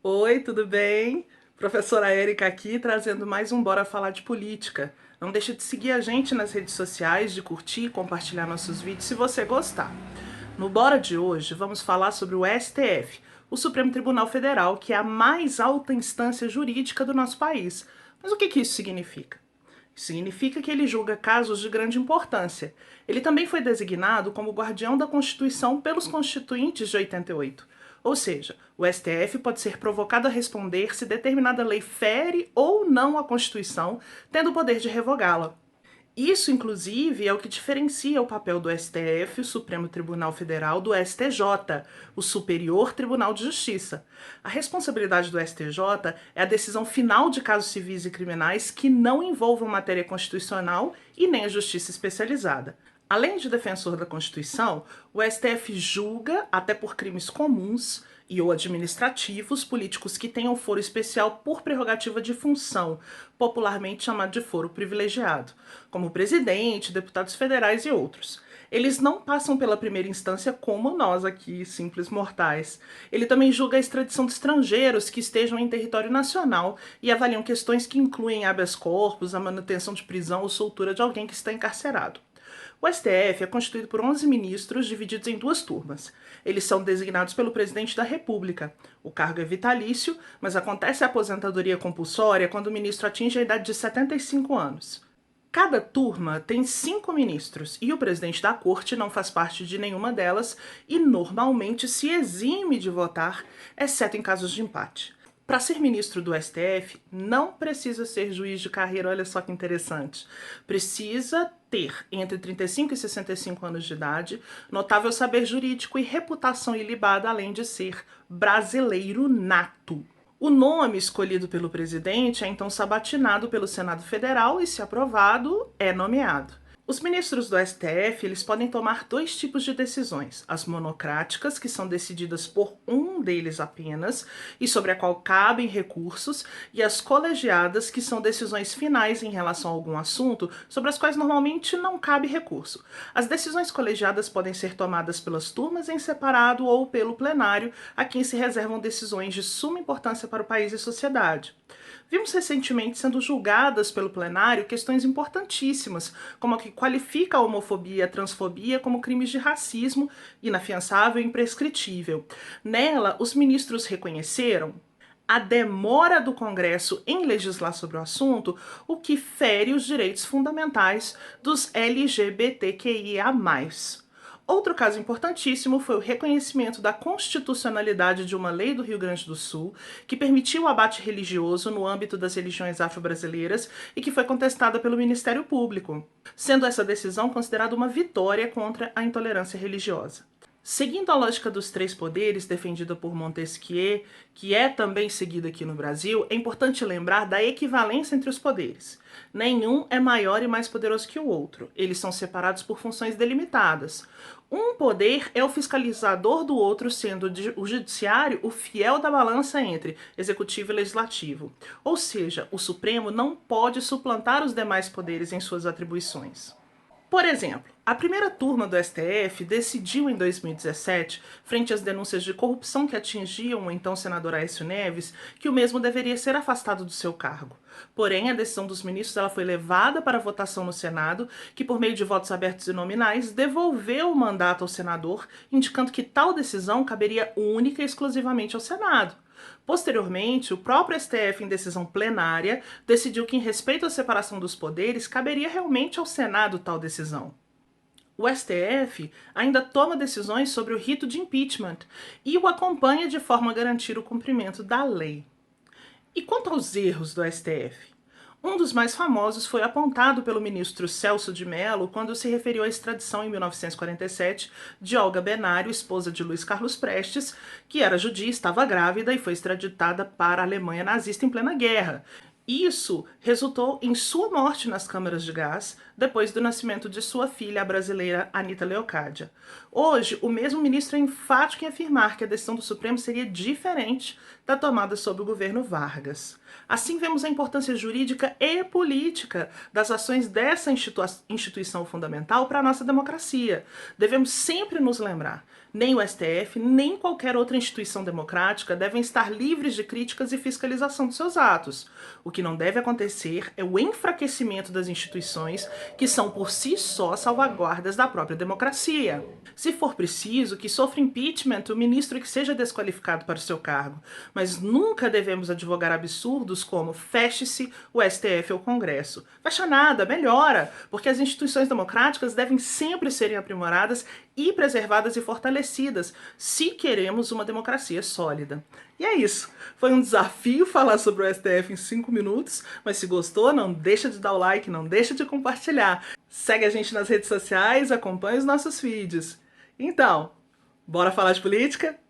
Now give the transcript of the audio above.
Oi, tudo bem? Professora Érica aqui, trazendo mais um Bora Falar de Política. Não deixe de seguir a gente nas redes sociais, de curtir e compartilhar nossos vídeos se você gostar. No Bora de hoje, vamos falar sobre o STF, o Supremo Tribunal Federal, que é a mais alta instância jurídica do nosso país. Mas o que isso significa? Significa que ele julga casos de grande importância. Ele também foi designado como guardião da Constituição pelos constituintes de 88. Ou seja, o STF pode ser provocado a responder se determinada lei fere ou não a Constituição, tendo o poder de revogá-la. Isso, inclusive, é o que diferencia o papel do STF, o Supremo Tribunal Federal, do STJ, o Superior Tribunal de Justiça. A responsabilidade do STJ é a decisão final de casos civis e criminais que não envolvam matéria constitucional e nem a justiça especializada. Além de defensor da Constituição, o STF julga, até por crimes comuns e ou administrativos, políticos que tenham foro especial por prerrogativa de função, popularmente chamado de foro privilegiado, como o presidente, deputados federais e outros. Eles não passam pela primeira instância como nós aqui, simples mortais. Ele também julga a extradição de estrangeiros que estejam em território nacional e avaliam questões que incluem habeas corpus, a manutenção de prisão ou soltura de alguém que está encarcerado. O STF é constituído por 11 ministros divididos em duas turmas. Eles são designados pelo presidente da República. O cargo é vitalício, mas acontece a aposentadoria compulsória quando o ministro atinge a idade de 75 anos. Cada turma tem 5 ministros e o presidente da corte não faz parte de nenhuma delas e normalmente se exime de votar, exceto em casos de empate. Para ser ministro do STF, não precisa ser juiz de carreira, olha só que interessante. Precisa ter entre 35 e 65 anos de idade, notável saber jurídico e reputação ilibada, além de ser brasileiro nato. O nome escolhido pelo presidente é então sabatinado pelo Senado Federal e, se aprovado, é nomeado. Os ministros do STF, eles podem tomar dois tipos de decisões: as monocráticas, que são decididas por um deles apenas e sobre a qual cabem recursos, e as colegiadas, que são decisões finais em relação a algum assunto sobre as quais normalmente não cabe recurso. As decisões colegiadas podem ser tomadas pelas turmas em separado ou pelo plenário, a quem se reservam decisões de suma importância para o país e sociedade. Vimos recentemente sendo julgadas pelo plenário questões importantíssimas, como a que qualifica a homofobia e a transfobia como crimes de racismo, inafiançável e imprescritível. Nela, os ministros reconheceram a demora do Congresso em legislar sobre o assunto, o que fere os direitos fundamentais dos LGBTQIA+. Outro caso importantíssimo foi o reconhecimento da constitucionalidade de uma lei do Rio Grande do Sul que permitiu o abate religioso no âmbito das religiões afro-brasileiras e que foi contestada pelo Ministério Público, sendo essa decisão considerada uma vitória contra a intolerância religiosa. Seguindo a lógica dos três poderes defendida por Montesquieu, que é também seguida aqui no Brasil, é importante lembrar da equivalência entre os poderes. Nenhum é maior e mais poderoso que o outro. Eles são separados por funções delimitadas. Um poder é o fiscalizador do outro, sendo o judiciário o fiel da balança entre executivo e legislativo. Ou seja, o Supremo não pode suplantar os demais poderes em suas atribuições. Por exemplo, a primeira turma do STF decidiu em 2017, frente às denúncias de corrupção que atingiam o então senador Aécio Neves, que o mesmo deveria ser afastado do seu cargo. Porém, a decisão dos ministros ela foi levada para votação no Senado, que por meio de votos abertos e nominais devolveu o mandato ao senador, indicando que tal decisão caberia única e exclusivamente ao Senado. Posteriormente, o próprio STF, em decisão plenária, decidiu que, em respeito à separação dos poderes, caberia realmente ao Senado tal decisão. O STF ainda toma decisões sobre o rito de impeachment e o acompanha de forma a garantir o cumprimento da lei. E quanto aos erros do STF? Um dos mais famosos foi apontado pelo ministro Celso de Mello quando se referiu à extradição em 1947 de Olga Benário, esposa de Luiz Carlos Prestes, que era judia, estava grávida e foi extraditada para a Alemanha nazista em plena guerra. Isso resultou em sua morte nas câmaras de gás, depois do nascimento de sua filha, a brasileira Anita Leocádia. Hoje, o mesmo ministro é enfático em afirmar que a decisão do Supremo seria diferente da tomada sob o governo Vargas. Assim, vemos a importância jurídica e política das ações dessa instituição fundamental para a nossa democracia. Devemos sempre nos lembrar: nem o STF, nem qualquer outra instituição democrática devem estar livres de críticas e fiscalização de seus atos. O que não deve acontecer é o enfraquecimento das instituições, que são por si só salvaguardas da própria democracia. Se for preciso que sofra impeachment o ministro que seja desqualificado para o seu cargo, mas nunca devemos advogar absurdos como feche-se o STF ou o Congresso. Fecha nada, melhora, porque as instituições democráticas devem sempre serem aprimoradas e preservadas e fortalecidas, se queremos uma democracia sólida. E é isso. Foi um desafio falar sobre o STF em 5 minutos, mas se gostou, não deixa de dar o like, não deixa de compartilhar. Segue a gente nas redes sociais, acompanhe os nossos vídeos. Então, bora falar de política?